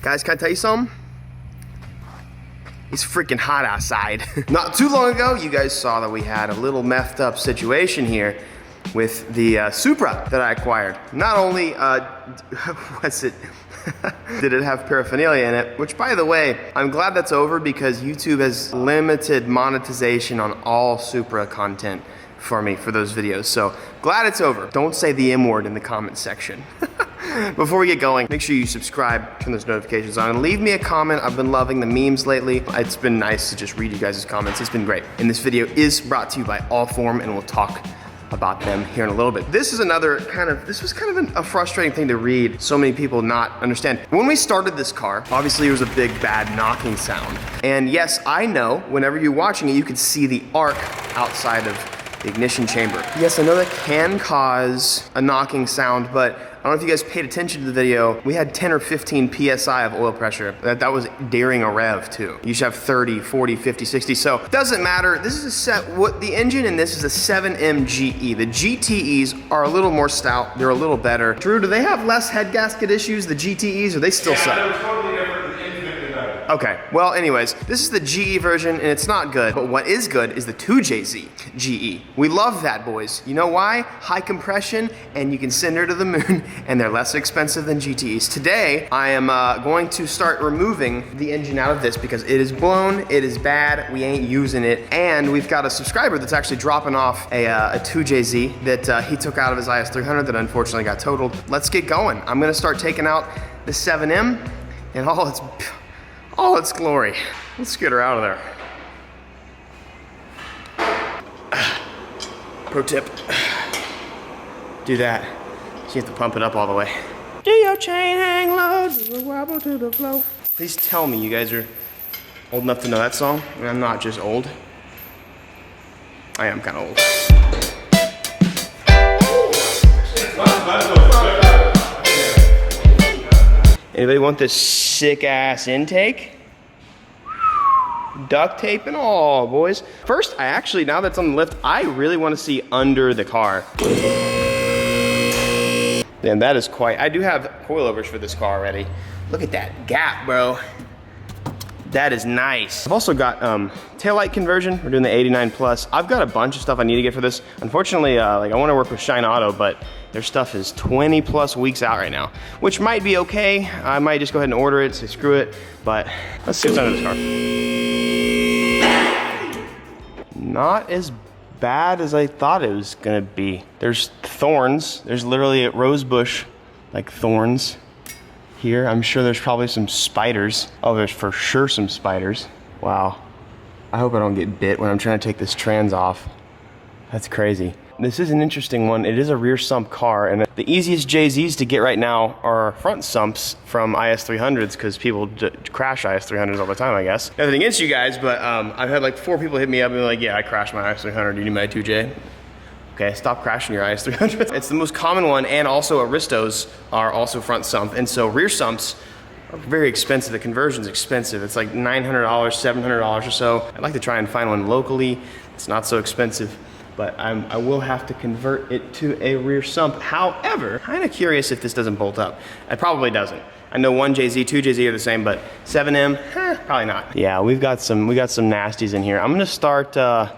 Guys, can I tell you something? It's freaking hot outside. Not too long ago, you guys saw that we had a little messed up situation here with the Supra that I acquired. Not only, did it have paraphernalia in it, which by the way, I'm glad that's over because YouTube has limited monetization on all Supra content for me for those videos. So glad it's over. Don't say the M word in the comment section. Before we get going, make sure you subscribe, turn those notifications on, and leave me a comment. I've been loving the memes lately. It's been nice to just read you guys' comments. It's been great. And this video is brought to you by Allform, and we'll talk about them here in a little bit. This is another this was kind of a frustrating thing to read. So many people not understand. When we started this car, obviously there was a big bad knocking sound. And yes, I know whenever you're watching it, you can see the arc outside of the ignition chamber. Yes, I know that can cause a knocking sound, but I don't know if you guys paid attention to the video. We had 10 or 15 PSI of oil pressure. That was during a rev too. You should have 30, 40, 50, 60. So it doesn't matter. This is the engine in this is a 7M GE. The GTEs are a little more stout. They're a little better. Drew, do they have less head gasket issues, the GTEs, or they still suck? They're totally different. Okay, well anyways, this is the GE version and it's not good, but what is good is the 2JZ GE. We love that, boys. You know why? High compression and you can send her to the moon and they're less expensive than GTEs. Today, I am going to start removing the engine out of this because it is blown, it is bad, we ain't using it, and we've got a subscriber that's actually dropping off a 2JZ that he took out of his IS300 that unfortunately got totaled. Let's get going. I'm gonna start taking out the 7M and all its glory. Let's get her out of there. Pro tip, do that. So you have to pump it up all the way. Do your chain hang low, do the wobble to the flow. Please tell me you guys are old enough to know that song. I mean, I'm not just old. I am kind of old. Anybody want this sick ass intake? Duct tape and all, boys. First, now that's on the lift, I really want to see under the car. And that is I do have coilovers for this car already. Look at that gap, bro. That is nice. I've also got taillight conversion. We're doing the 89 plus. I've got a bunch of stuff I need to get for this. Unfortunately, I want to work with Shine Auto, but their stuff is 20 plus weeks out right now, which might be okay. I might just go ahead and order it, say screw it, but let's see what's under this car. Not as bad as I thought it was gonna be. There's thorns. There's literally a rose bush, like thorns here. I'm sure there's probably some spiders. Oh, there's for sure some spiders. Wow. I hope I don't get bit when I'm trying to take this trans off. That's crazy. This is an interesting one. It is a rear sump car, and the easiest JZs to get right now are front sumps from IS300s because people crash IS300s all the time, I guess. Nothing against you guys, but I've had like 4 people hit me up and be like, yeah, I crashed my IS300. Do you need my 2J? Okay, stop crashing your IS300. It's the most common one, and also Aristos are also front sump, and so rear sumps are very expensive. The conversion's expensive. It's like $900, $700 or so. I'd like to try and find one locally. It's not so expensive, but I will have to convert it to a rear sump. However, kind of curious if this doesn't bolt up. It probably doesn't. I know 1JZ, 2JZ are the same, but 7M, probably not. Yeah, we got some nasties in here. I'm gonna start, I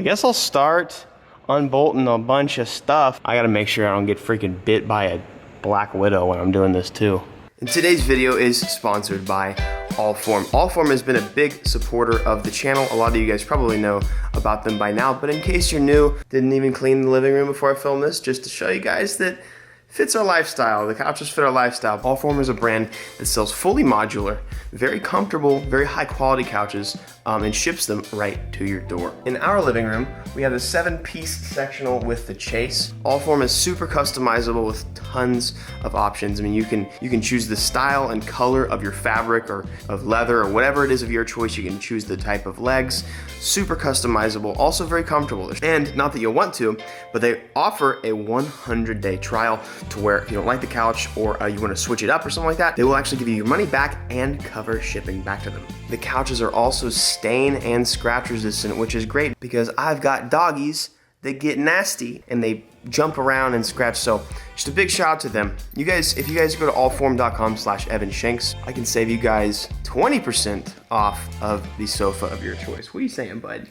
guess I'll start unbolting a bunch of stuff. I gotta make sure I don't get freaking bit by a black widow when I'm doing this too. And today's video is sponsored by Allform. Allform has been a big supporter of the channel. A lot of you guys probably know about them by now, but in case you're new, didn't even clean the living room before I filmed this, just to show you guys that fits our lifestyle. The couches fit our lifestyle. Allform is a brand that sells fully modular, very comfortable, very high quality couches, and ships them right to your door. In our living room, we have the 7-piece sectional with the chase. Allform is super customizable with tons of options. I mean, you can choose the style and color of your fabric or of leather or whatever it is of your choice. You can choose the type of legs. Super customizable, also very comfortable. And not that you'll want to, but they offer a 100-day trial to where if you don't like the couch or you want to switch it up or something like that, they will actually give you your money back and cover shipping back to them. The couches are also stain and scratch resistant, which is great because I've got doggies they get nasty and they jump around and scratch. So just a big shout out to them. You guys, if you guys go to allform.com/EvanShanks, I can save you guys 20% off of the sofa of your choice. What are you saying, bud?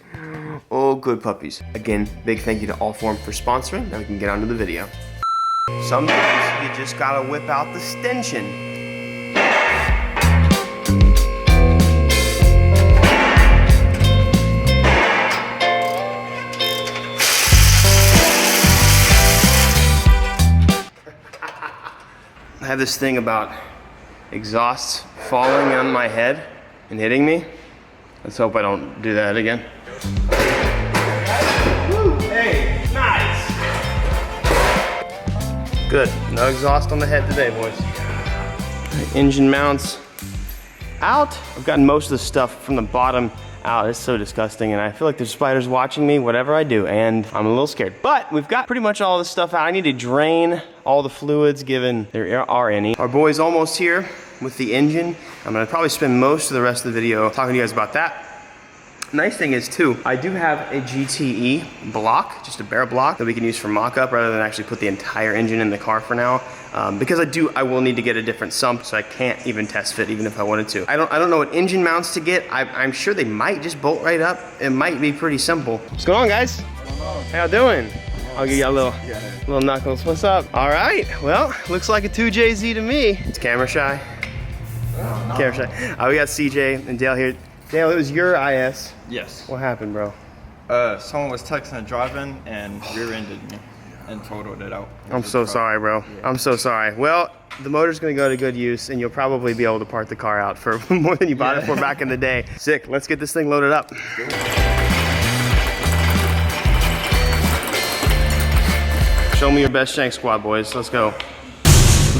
Oh, good puppies. Again, big thank you to Allform for sponsoring. Now we can get on to the video. Sometimes you just gotta whip out the stenchion. I have this thing about exhausts falling on my head and hitting me. Let's hope I don't do that again. Woo, hey, nice. Good, no exhaust on the head today, boys. Engine mounts out. I've gotten most of the stuff from the bottom out. It's so disgusting, and I feel like there's spiders watching me, whatever I do, and I'm a little scared. But we've got pretty much all this stuff out. I need to drain all the fluids, given there are any. Our boy's almost here with the engine. I'm gonna probably spend most of the rest of the video talking to you guys about that. Nice thing is too, I do have a GTE block, just a bare block that we can use for mock-up rather than actually put the entire engine in the car for now. Because I will need to get a different sump, so I can't even test fit even if I wanted to. I don't know what engine mounts to get. I'm sure they might just bolt right up. It might be pretty simple. What's going on, guys? How y'all doing? I'll give you a little knuckles. What's up? All right, well, looks like a 2JZ to me. It's camera shy. Camera shy. We got CJ and Dale here. Dale, it was your IS. Yes. What happened, bro? Someone was texting and driving and rear-ended me and photoed it out. I'm so sorry, bro. Yeah. I'm so sorry. Well, the motor's gonna go to good use, and you'll probably be able to part the car out for more than you bought it for back in the day. Sick. Let's get this thing loaded up. Show me your best Shanks squad, boys. Let's go.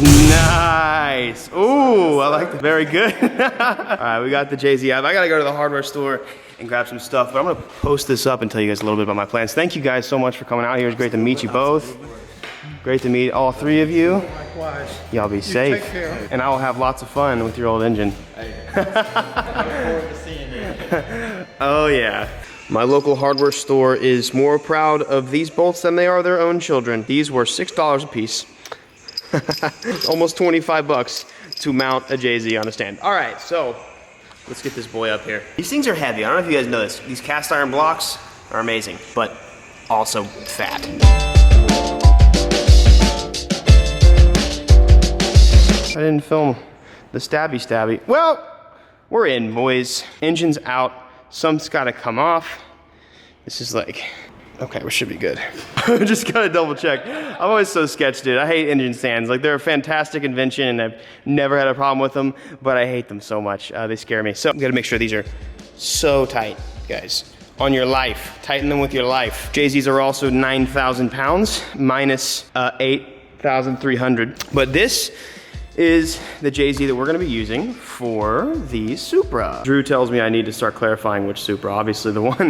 Nice. Ooh, I like that. Very good. All right, we got the JZ. I gotta go to the hardware store and grab some stuff, but I'm gonna post this up and tell you guys a little bit about my plans. Thank you guys so much for coming out here. It's great to meet you both. Great to meet all three of you. Likewise. Y'all be safe. And I will have lots of fun with your old engine. Oh yeah. My local hardware store is more proud of these bolts than they are their own children. These were $6 a piece. Almost 25 bucks to mount a JZ on a stand. All right, so let's get this boy up here. These things are heavy. I don't know if you guys know this. These cast iron blocks are amazing, but also fat. I didn't film the stabby. Well, we're in, boys. Engine's out. Some's gotta come off. This is like, okay, we should be good. Just gotta double check. I'm always so sketched, dude. I hate engine stands. Like, they're a fantastic invention and I've never had a problem with them, but I hate them so much. They scare me. So, gotta make sure these are so tight, guys. On your life, tighten them with your life. JZs are also 9,000 pounds, minus 8,300. But this is the JZ that we're gonna be using for the Supra. Drew tells me I need to start clarifying which Supra. Obviously the one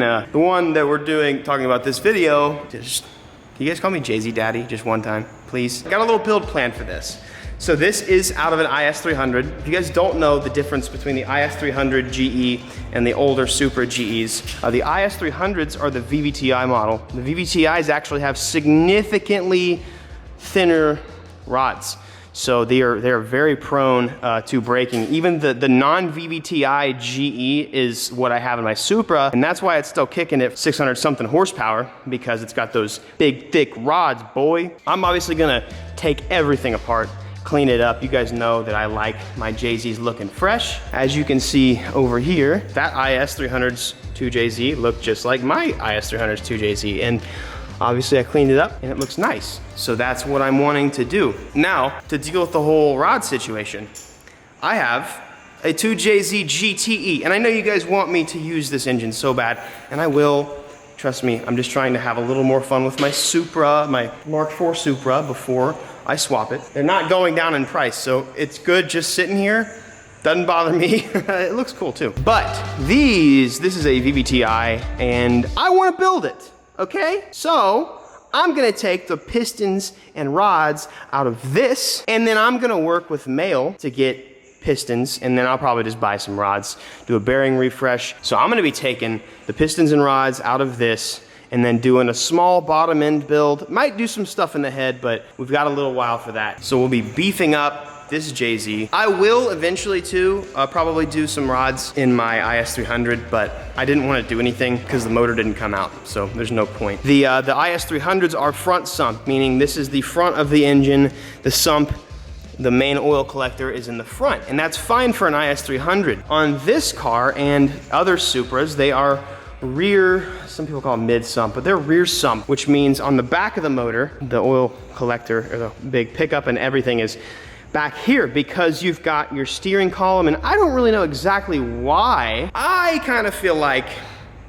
that we're talking about this video. Just, can you guys call me JZ Daddy just one time, please? Got a little build plan for this. So this is out of an IS300. If you guys don't know the difference between the IS300 GE and the older Supra GEs, the IS300s are the VVTi model. The VVTis actually have significantly thinner rods. So they are very prone to breaking. Even the non-VVTi GE is what I have in my Supra, and that's why it's still kicking at 600 something horsepower, because it's got those big, thick rods, boy. I'm obviously gonna take everything apart, clean it up. You guys know that I like my JZs looking fresh. As you can see over here, that IS300's 2JZ looked just like my IS300's 2JZ, and obviously I cleaned it up and it looks nice. So that's what I'm wanting to do. Now, to deal with the whole rod situation, I have a 2JZ GTE, and I know you guys want me to use this engine so bad, and I will. Trust me, I'm just trying to have a little more fun with my Supra, my Mark IV Supra, before I swap it. They're not going down in price, so it's good just sitting here. Doesn't bother me. It looks cool too. But this is a VVTi, and I want to build it. Okay, so I'm gonna take the pistons and rods out of this, and then I'm gonna work with Mail to get pistons, and then I'll probably just buy some rods, do a bearing refresh. So I'm gonna be taking the pistons and rods out of this and then doing a small bottom end build. Might do some stuff in the head, but we've got a little while for that. So we'll be beefing up this JZ. I will eventually too, probably do some rods in my IS300, but I didn't want to do anything because the motor didn't come out, so there's no point. The IS300s are front sump, meaning this is the front of the engine, the sump, the main oil collector is in the front, and that's fine for an IS300. On this car and other Supras, they are rear, some people call them mid sump, but they're rear sump, which means on the back of the motor, the oil collector, or the big pickup and everything is back here because you've got your steering column, and I don't really know exactly why. I kind of feel like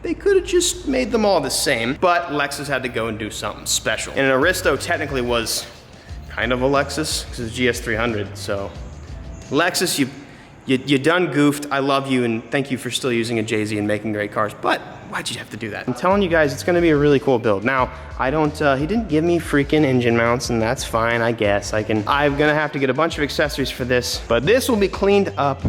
they could have just made them all the same, but Lexus had to go and do something special. And an Aristo technically was kind of a Lexus because it's GS300, so Lexus, you done goofed. I love you and thank you for still using a JZ and making great cars, but why'd you have to do that? I'm telling you guys, it's gonna be a really cool build. Now, I don't, he didn't give me freaking engine mounts, and that's fine, I guess. I'm gonna have to get a bunch of accessories for this, but this will be cleaned up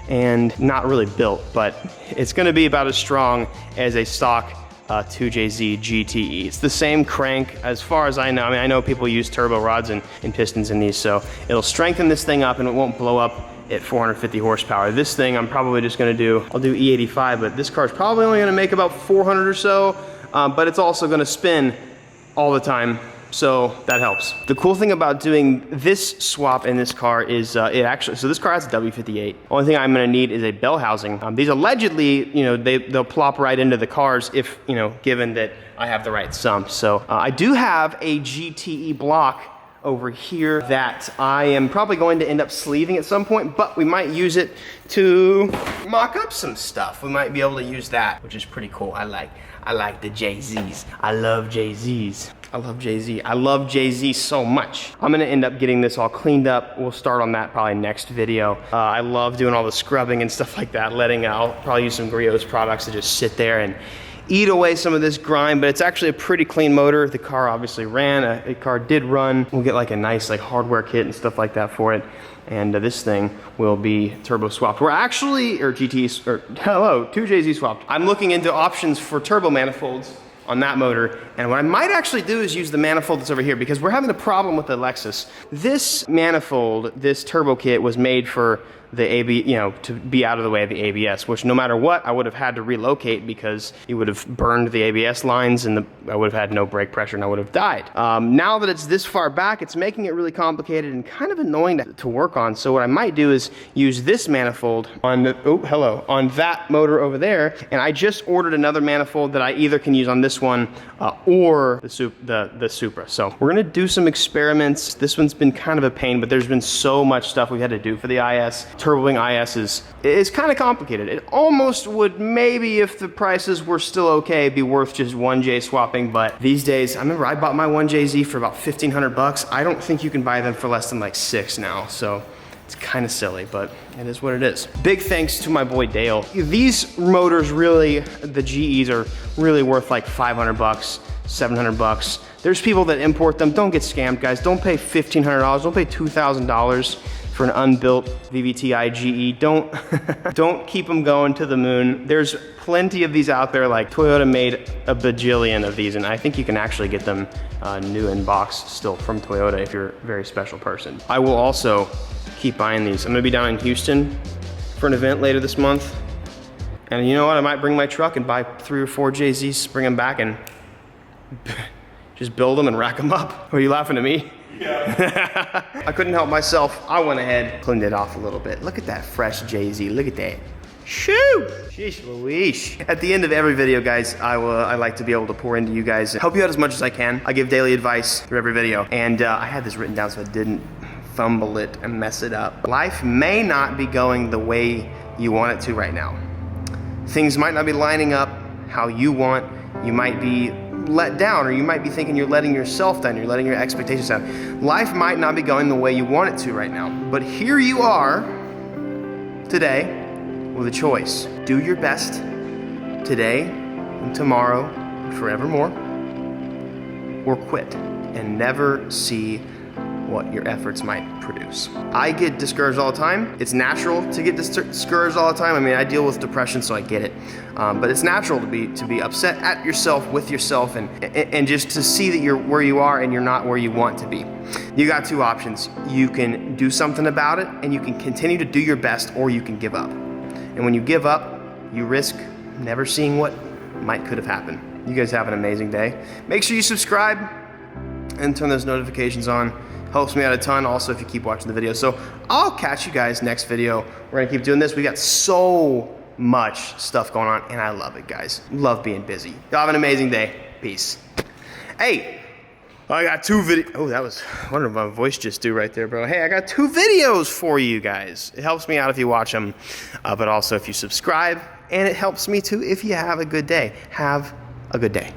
and not really built, but it's gonna be about as strong as a stock 2JZ GTE. It's the same crank as far as I know. I mean, I know people use turbo rods and pistons in these, so it'll strengthen this thing up and it won't blow up at 450 horsepower. This thing I'm probably just gonna do, I'll do E85, but this car's probably only gonna make about 400 or so, but it's also gonna spin all the time, so that helps. The cool thing about doing this swap in this car is so this car has a W58. Only thing I'm gonna need is a bell housing. These allegedly, you know, they'll plop right into the cars if, you know, given that I have the right sump. So I do have a GTE block over here that I am probably going to end up sleeving at some point, but we might use it to mock up some stuff. We might be able to use that, which is pretty cool. I like the JZs. I love JZs. I love JZ. I love JZ so much. I'm gonna end up getting this all cleaned up. We'll start on that probably next video. I love doing all the scrubbing and stuff like that. I'll probably use some Griot's products to just sit there and eat away some of this grime, but it's actually a pretty clean motor. The car obviously ran, a car did run. We'll get like a nice like hardware kit and stuff like that for it. And this thing will be turbo swapped. We're actually, or 2JZ swapped. I'm looking into options for turbo manifolds on that motor, and what I might actually do is use the manifold that's over here because we're having a problem with the Lexus. This manifold, this turbo kit was made for the AB, you know, to be out of the way of the ABS, which no matter what, I would have had to relocate because it would have burned the ABS lines and I would have had no brake pressure and I would have died. Now that it's this far back, it's making it really complicated and kind of annoying to work on. So what I might do is use this manifold on on that motor over there. And I just ordered another manifold that I either can use on this one or the Supra. So we're gonna do some experiments. This one's been kind of a pain, but there's been so much stuff we've had to do for the IS. Turboing IS is kind of complicated. It almost would, maybe if the prices were still okay, be worth just 1J swapping, but these days, I remember I bought my 1JZ for about 1,500 bucks. I don't think you can buy them for less than like 6 now, so it's kind of silly, but it is what it is. Big thanks to my boy Dale. These motors really, the GEs are really worth like 500 bucks, 700 bucks. There's people that import them. Don't get scammed, guys. Don't pay $1,500, don't pay $2,000 for an unbuilt VVTi GE. Don't keep them going to the moon. There's plenty of these out there. Like Toyota made a bajillion of these, and I think you can actually get them new in box still from Toyota if you're a very special person. I will also keep buying these. I'm gonna be down in Houston for an event later this month. And you know what? I might bring my truck and buy 3 or 4 JZs, bring them back and just build them and rack them up. Are you laughing at me? Yeah. I couldn't help myself. I went ahead, cleaned it off a little bit. Look at that fresh JZ, look at that. Shoo! Sheesh Louise. At the end of every video, guys, I like to be able to pour into you guys and help you out as much as I can. I give daily advice through every video. And I had this written down so I didn't fumble it and mess it up. Life may not be going the way you want it to right now. Things might not be lining up how you want. You might be let down, or you might be thinking you're letting yourself down, you're letting your expectations down. Life might not be going the way you want it to right now, but here you are today with a choice. Do your best today and tomorrow and forevermore, or quit and never see what your efforts might produce. I get discouraged all the time. It's natural to get discouraged all the time. I mean, I deal with depression, so I get it. But it's natural to be upset at yourself, with yourself, and just to see that you're where you are and you're not where you want to be. You got two options. You can do something about it, and you can continue to do your best, or you can give up. And when you give up, you risk never seeing what could have happened. You guys have an amazing day. Make sure you subscribe and turn those notifications on. Helps me out a ton also if you keep watching the video. So I'll catch you guys next video. We're gonna keep doing this. We got so much stuff going on, and I love it, guys. Love being busy. Y'all have an amazing day. Peace. Hey, I got 2 videos. Oh, that was, what did my voice just do right there, bro? Hey, I got 2 videos for you guys. It helps me out if you watch them, but also if you subscribe, and it helps me too if you have a good day. Have a good day.